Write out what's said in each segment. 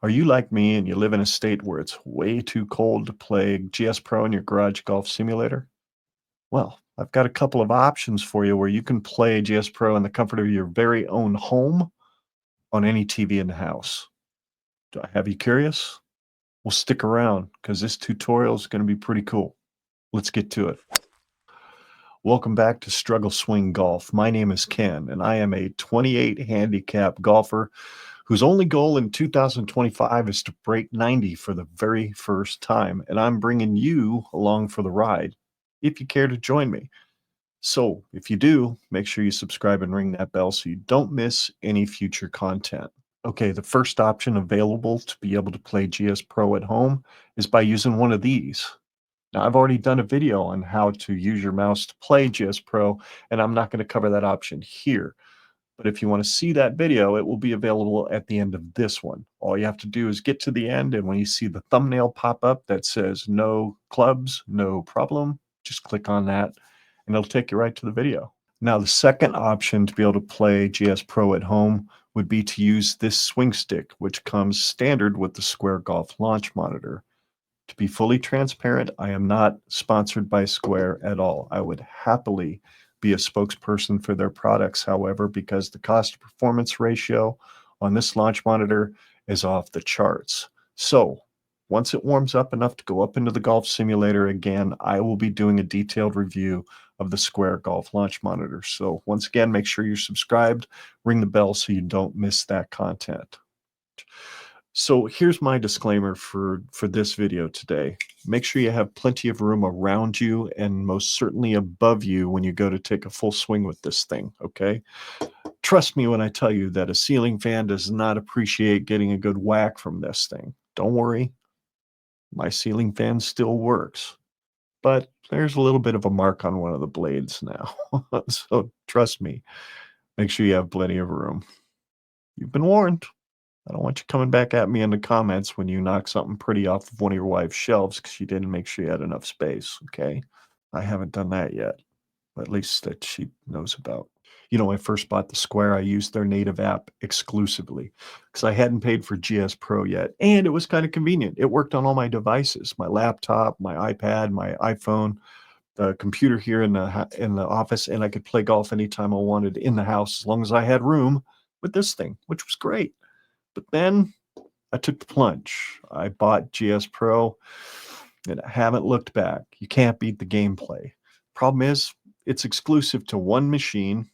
Are you like me and you live in a state where it's way too cold to play GS Pro in your garage golf simulator? Well, I've got a couple of options for you where you can play GS Pro in the comfort of your very own home on any TV in the house. Do I have you curious? Well, stick around because this tutorial is going to be pretty cool. Let's get to it. Welcome back to Struggle Swing Golf. My name is Ken, and I am a 28 handicap golfer whose only goal in 2025 is to break 90 for the very first time. And I'm bringing you along for the ride if you care to join me. So if you do, make sure you subscribe and ring that bell so you don't miss any future content. Okay, the first option available to be able to play GS Pro at home is by using one of these. Now, I've already done a video on how to use your mouse to play GS Pro, and I'm not going to cover that option here. But if you want to see that video, it will be available at the end of this one. All you have to do is get to the end, and when you see the thumbnail pop up that says no clubs, no problem, just click on that, and it'll take you right to the video. Now, the second option to be able to play GS Pro at home would be to use this swing stick, which comes standard with the Square Golf launch monitor. To be fully transparent, I am not sponsored by Square at all. I would happily be a spokesperson for their products, however, because the cost to performance ratio on this launch monitor is off the charts. So once it warms up enough to go up into the golf simulator again, I will be doing a detailed review of the Square Golf launch monitor. So once again, make sure you're subscribed, ring the bell so you don't miss that content. So here's my disclaimer for this video today. Make sure you have plenty of room around you and most certainly above you when you go to take a full swing with this thing, okay? Trust me when I tell you that a ceiling fan does not appreciate getting a good whack from this thing. Don't worry, my ceiling fan still works, but there's a little bit of a mark on one of the blades now. So trust me, make sure you have plenty of room. You've been warned. I don't want you coming back at me in the comments when you knock something pretty off of one of your wife's shelves because you didn't make sure you had enough space, okay? I haven't done that yet, at least that she knows about. You know, when I first bought the Square, I used their native app exclusively because I hadn't paid for GS Pro yet, and it was kind of convenient. It worked on all my devices, my laptop, my iPad, my iPhone, the computer here in the office, and I could play golf anytime I wanted in the house as long as I had room with this thing, which was great. But then I took the plunge. I bought GS Pro and I haven't looked back. You can't beat the gameplay. Problem is, it's exclusive to one machine,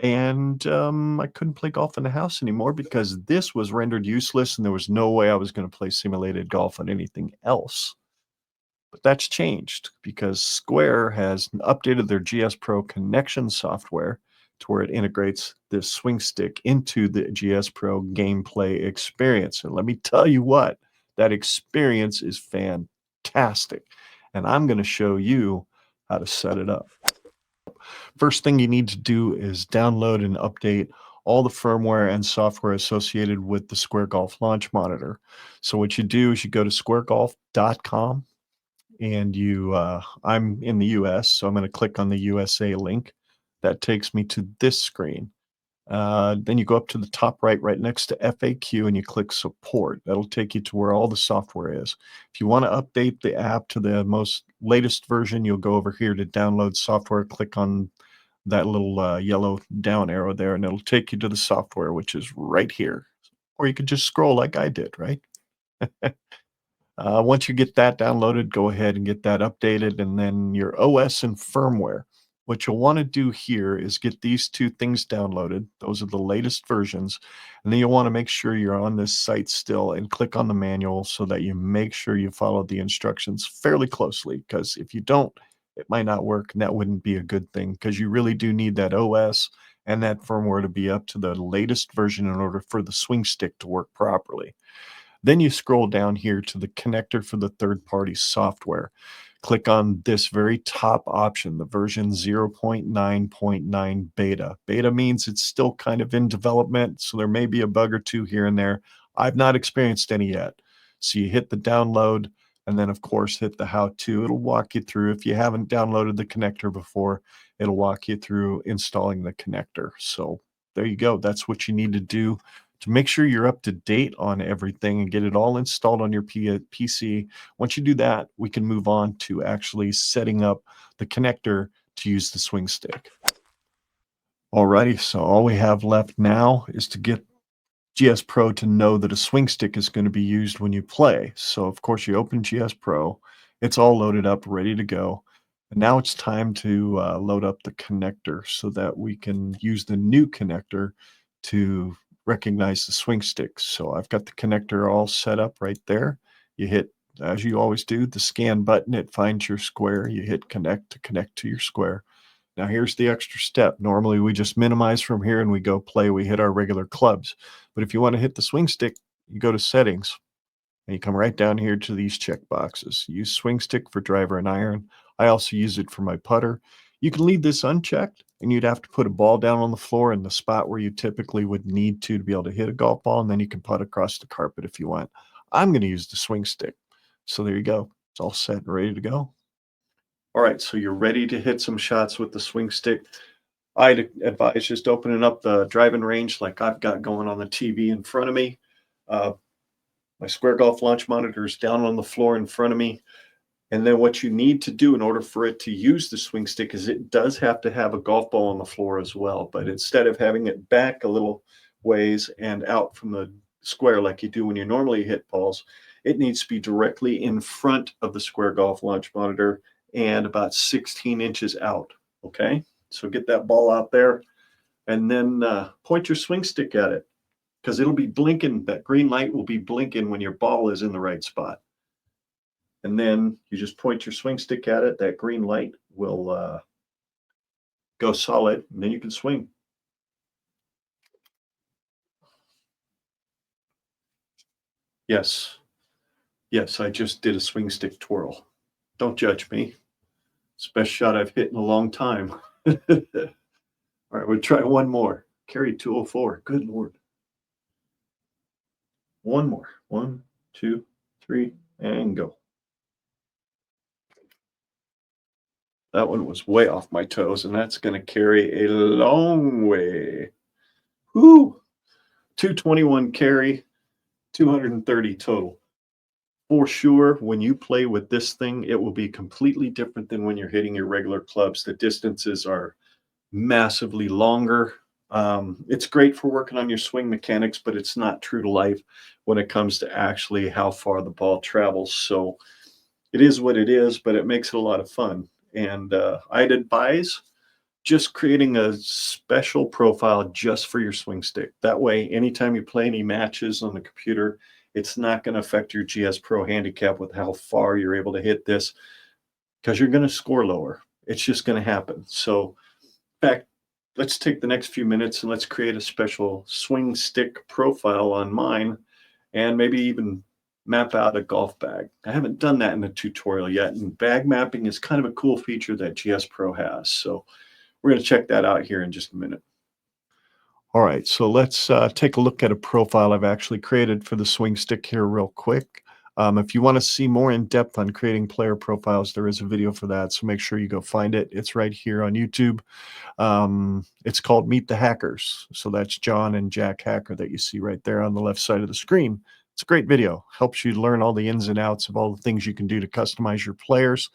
and I couldn't play golf in the house anymore because this was rendered useless and there was no way I was going to play simulated golf on anything else. But that's changed because Square has updated their GS Pro connection software to where it integrates this swing stick into the GS Pro gameplay experience. And let me tell you what, that experience is fantastic. And I'm going to show you how to set it up. First thing you need to do is download and update all the firmware and software associated with the Square Golf launch monitor. So what you do is you go to squaregolf.com and I'm in the US, so I'm going to click on the USA link. That takes me to this screen. Then you go up to the top right next to FAQ, and you click support. That'll take you to where all the software is. If you want to update the app to the most latest version, you'll go over here to download software, click on that little yellow down arrow there, and it'll take you to the software, which is right here. Or you could just scroll like I did, right? Once you get that downloaded, go ahead and get that updated, and then your OS and firmware. What you'll want to do here is get these two things downloaded. Those are the latest versions. And then you'll want to make sure you're on this site still and click on the manual so that you make sure you follow the instructions fairly closely, because if you don't, it might not work, and that wouldn't be a good thing because you really do need that OS and that firmware to be up to the latest version in order for the swing stick to work properly. Then you scroll down here to the connector for the third-party software. Click on this very top option, the version 0.9.9 beta. Beta means it's still kind of in development, so there may be a bug or two here and there. I've not experienced any yet. So you hit the download, and then of course hit the how-to. It'll walk you through. If you haven't downloaded the connector before, it'll walk you through installing the connector. So there you go. That's what you need to do To make sure you're up to date on everything and get it all installed on your PC. Once you do that, we can move on to actually setting up the connector to use the swing stick. Alrighty, so all we have left now is to get GS Pro to know that a swing stick is going to be used when you play. So of course you open GS Pro, it's all loaded up, ready to go. And now it's time to load up the connector so that we can use the new connector to recognize the swing sticks. So I've got the connector all set up right there. You hit, as you always do, the scan button. It finds your square. You hit connect to connect to your square. Now here's the extra step. Normally we just minimize from here and we go play. We hit our regular clubs. But if you want to hit the swing stick, you go to settings and you come right down here to these check boxes. Use swing stick for driver and iron. I also use it for my putter. You can leave this unchecked and you'd have to put a ball down on the floor in the spot where you typically would need to be able to hit a golf ball, and then you can putt across the carpet if you want. I'm going to use the swing stick. So there you go. It's all set and ready to go. All right, so you're ready to hit some shots with the swing stick. I'd advise just opening up the driving range like I've got going on the TV in front of me. Uh, my Square Golf launch monitor is down on the floor in front of me. And then what you need to do in order for it to use the swing stick is it does have to have a golf ball on the floor as well. But instead of having it back a little ways and out from the square like you do when you normally hit balls, it needs to be directly in front of the Square Golf launch monitor and about 16 inches out. Okay, so get that ball out there and then point your swing stick at it, because it'll be blinking. That green light will be blinking when your ball is in the right spot. And then you just point your swing stick at it. That green light will go solid, and then you can swing. Yes. Yes, I just did a swing stick twirl. Don't judge me. It's the best shot I've hit in a long time. All right, we'll try one more. Carry 204. Good Lord. One more. 1, 2, 3, and go. That one was way off my toes, and that's going to carry a long way. Whoo! 221 carry, 230 total. For sure, when you play with this thing, it will be completely different than when you're hitting your regular clubs. The distances are massively longer. It's great for working on your swing mechanics, but it's not true to life when it comes to actually how far the ball travels. So it is what it is, but it makes it a lot of fun. And I'd advise just creating a special profile just for your swing stick. That way, anytime you play any matches on the computer, it's not going to affect your GS Pro handicap with how far you're able to hit this, because you're going to score lower. It's just going to happen. So, in fact, let's take the next few minutes and let's create a special swing stick profile on mine and maybe even map out a golf bag. I haven't done that in the tutorial yet, and bag mapping is kind of a cool feature that GS Pro has. So we're going to check that out here in just a minute. All right, so let's take a look at a profile I've actually created for the swing stick here real quick. If you want to see more in depth on creating player profiles, there is a video for that, so make sure you go find it. It's right here on YouTube. It's called Meet the Hackers. So that's John and Jack Hacker that you see right there on the left side of the screen. It's a great video. Helps you learn all the ins and outs of all the things you can do to customize your players.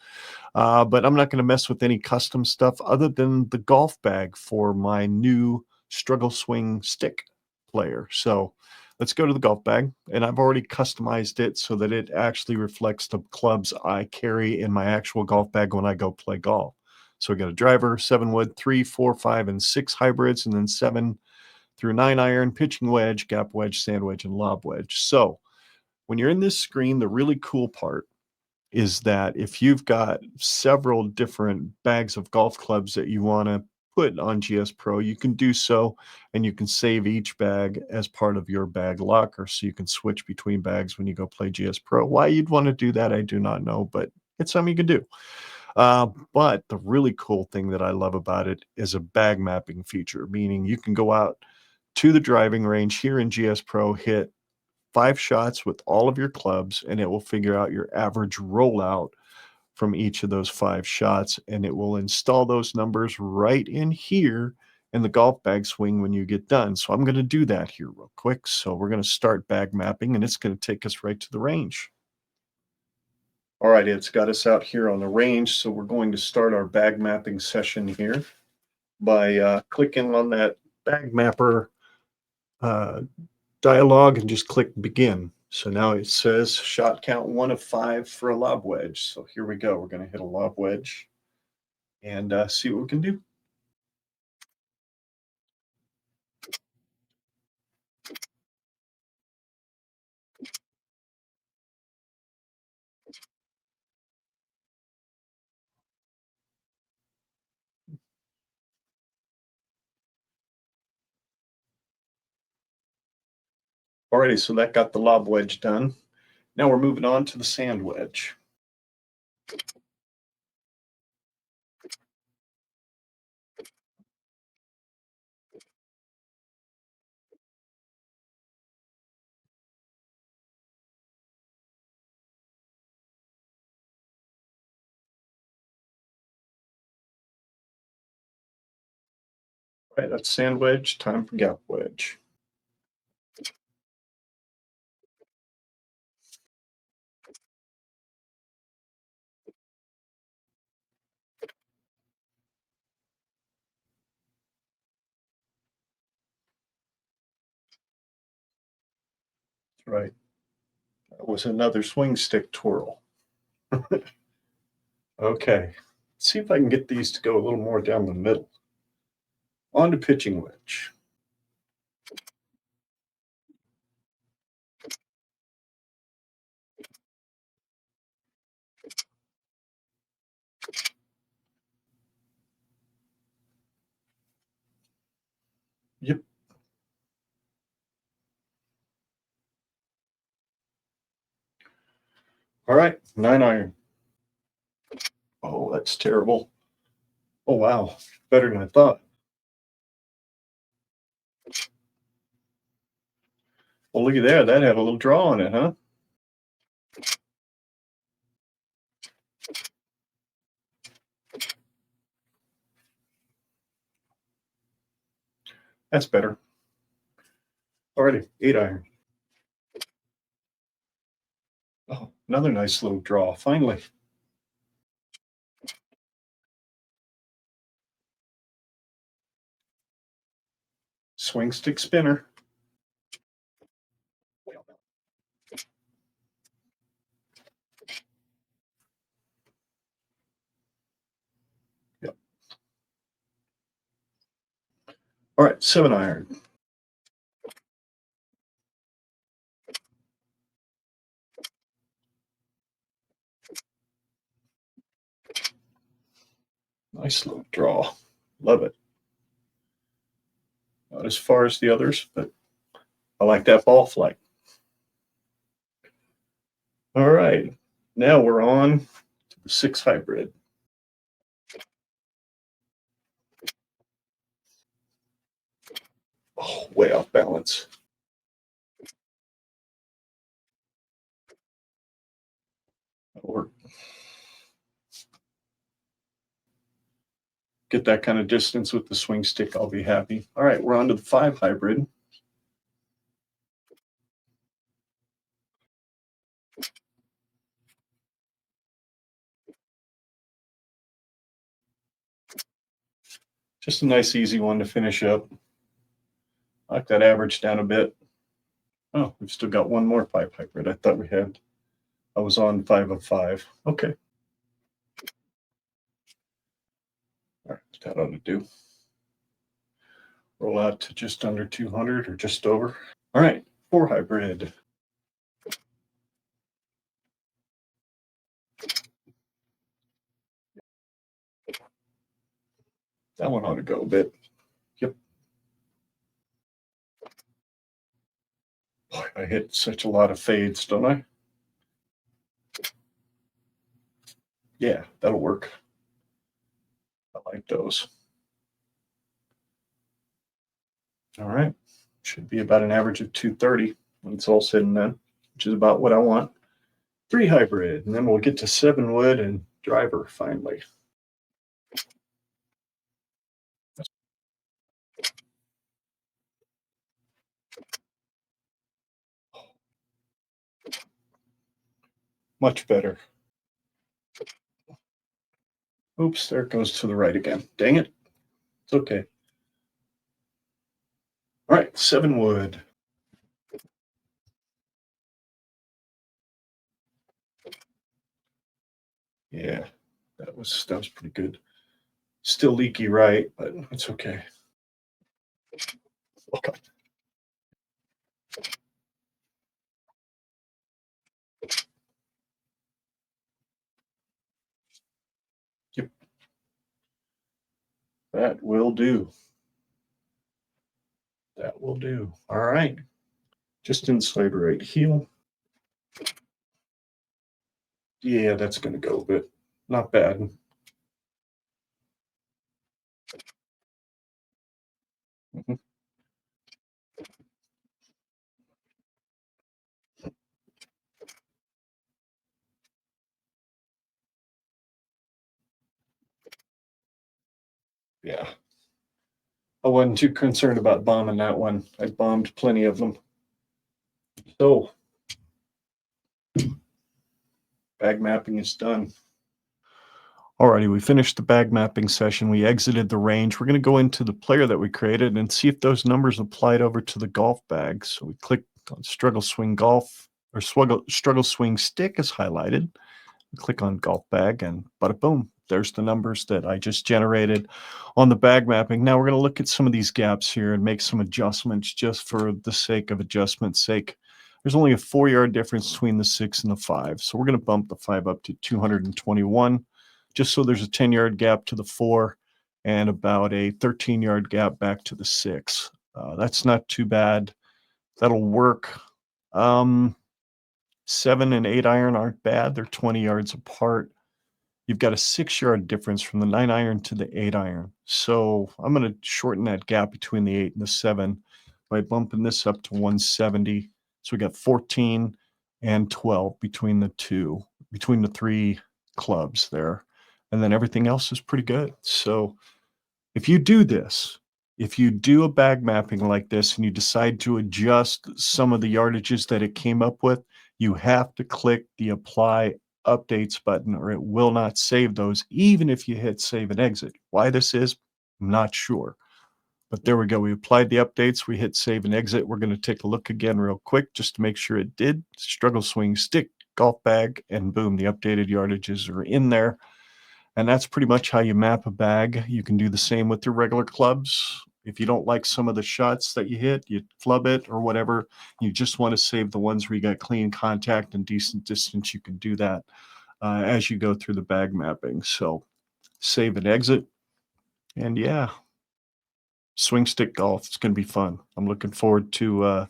But I'm not going to mess with any custom stuff other than the golf bag for my new Struggle Swing stick player. So let's go to the golf bag, and I've already customized it so that it actually reflects the clubs I carry in my actual golf bag when I go play golf. So we got a driver, 7-wood, 3, 4, 5, and 6 hybrids, and then 7 through 9 iron, pitching wedge, gap wedge, sand wedge, and lob wedge. So when you're in this screen, the really cool part is that if you've got several different bags of golf clubs that you want to put on GS Pro, you can do so, and you can save each bag as part of your bag locker, so you can switch between bags when you go play GS Pro. Why you'd want to do that, I do not know, but it's something you can do. But the really cool thing that I love about it is a bag mapping feature, meaning you can go out to the driving range here in GS Pro, hit 5 shots with all of your clubs, and it will figure out your average rollout from each of those 5 shots, and it will install those numbers right in here and the golf bag swing when you get done. So I'm going to do that here real quick. So we're going to start bag mapping, and it's going to take us right to the range. All right, it's got us out here on the range. So we're going to start our bag mapping session here by clicking on that bag mapper dialog and just click begin. So now it says shot count 1 of 5 for a lob wedge. So here we go. We're going to hit a lob wedge and see what we can do. Alrighty, so that got the lob wedge done. Now we're moving on to the sand wedge. All right, that's sand wedge. Time for gap wedge. Right. That was another swing stick twirl. Okay. Let's see if I can get these to go a little more down the middle. On to pitching wedge. Yep. All right, 9-iron. Oh, that's terrible. Oh, wow. Better than I thought. Well, look at there. That had a little draw on it, huh? That's better. Alrighty, 8-iron. Oh, another nice little draw. Finally. Swing stick spinner. Yep. All right, 7-iron. Nice little draw. Love it. Not as far as the others, but I like that ball flight. All right, now we're on to the 6 hybrid. Oh, way off balance. That'll work. Get that kind of distance with the swing stick, I'll be happy. All right, we're on to the 5 hybrid. Just a nice, easy one to finish up. I like that average down a bit. Oh, we've still got one more 5 hybrid. I thought we had. I was on 5 of 5. Okay. All right, that ought to do. Roll out to just under 200 or just over. All right, 4 hybrid. That one ought to go a bit. Yep. Boy, I hit such a lot of fades, don't I? Yeah, that'll work. I like those. All right. Should be about an average of 230 when it's all said and done, which is about what I want. 3 hybrid, and then we'll get to 7 wood and driver finally. Much better. Oops, there it goes to the right again. Dang it. It's okay. All right, 7 wood. Yeah, that was pretty good. Still leaky, right? But it's okay. Okay. Yep. That will do. That will do. All right. Just inside right heel. Yeah, that's going to go, but not bad. Mhm. Yeah. I wasn't too concerned about bombing that one. I bombed plenty of them. So, bag mapping is done. Alrighty, we finished the bag mapping session. We exited the range. We're going to go into the player that we created and see if those numbers applied over to the golf bag. So we click on Struggle Swing Golf, or Struggle Swing Stick is highlighted. We click on Golf Bag and bada boom, there's the numbers that I just generated on the bag mapping. Now we're going to look at some of these gaps here and make some adjustments just for the sake of adjustment's sake. There's only a 4-yard difference between the 6 and the 5. So we're going to bump the 5 up to 221, just so there's a 10-yard gap to the 4 and about a 13-yard gap back to the 6. That's not too bad. That'll work. 7 and 8 iron aren't bad. They're 20 yards apart. You've got a 6-yard difference from the 9 iron to the 8 iron. So I'm going to shorten that gap between the 8 and the 7 by bumping this up to 170. So we got 14 and 12 between the between the 3 clubs there. And then everything else is pretty good. So if you do this, if you do a bag mapping like this and you decide to adjust some of the yardages that it came up with, you have to click the apply updates button or it will not save those, even if you hit save and exit. Why this is, I'm not sure. But there we go. We applied the updates. We hit save and exit. We're going to take a look again real quick just to make sure it did. Struggle Swing Stick, golf bag, and boom, the updated yardages are in there. And that's pretty much how you map a bag. You can do the same with your regular clubs. If you don't like some of the shots that you hit, you flub it or whatever. You just want to save the ones where you got clean contact and decent distance. You can do that as you go through the bag mapping. So save and exit. And yeah, swing stick golf. It's going to be fun. I'm looking forward to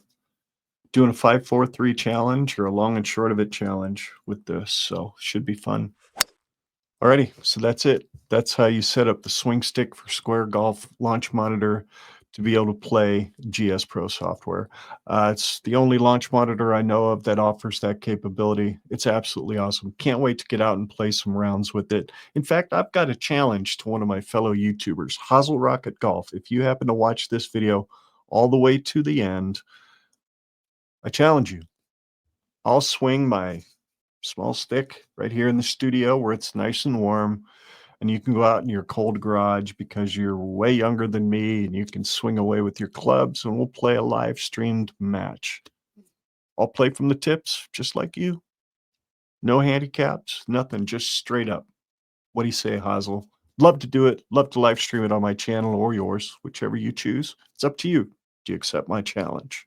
doing a 5-4-3 challenge or a long and short of it challenge with this. So should be fun. Alrighty, so that's it. That's how you set up the swing stick for Square Golf Launch Monitor to be able to play GS Pro software. It's the only launch monitor I know of that offers that capability. It's absolutely awesome. Can't wait to get out and play some rounds with it. In fact, I've got a challenge to one of my fellow YouTubers, Hazel Rocket Golf. If you happen to watch this video all the way to the end, I challenge you. I'll swing my small stick right here in the studio where it's nice and warm, and you can go out in your cold garage because you're way younger than me and you can swing away with your clubs, and we'll play a live streamed match. I'll play from the tips just like you. No handicaps, nothing, just straight up. What do you say, Hazel? Love to do it. Love to live stream it on my channel or yours, whichever you choose. It's up to you. Do you accept my challenge?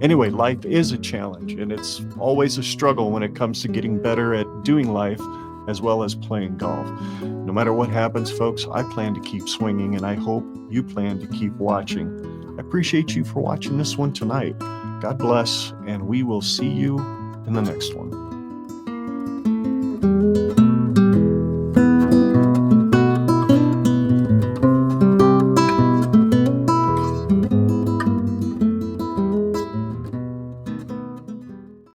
Anyway, life is a challenge, and it's always a struggle when it comes to getting better at doing life as well as playing golf. No matter what happens, folks, I plan to keep swinging, and I hope you plan to keep watching. I appreciate you for watching this one tonight. God bless, and we will see you in the next one.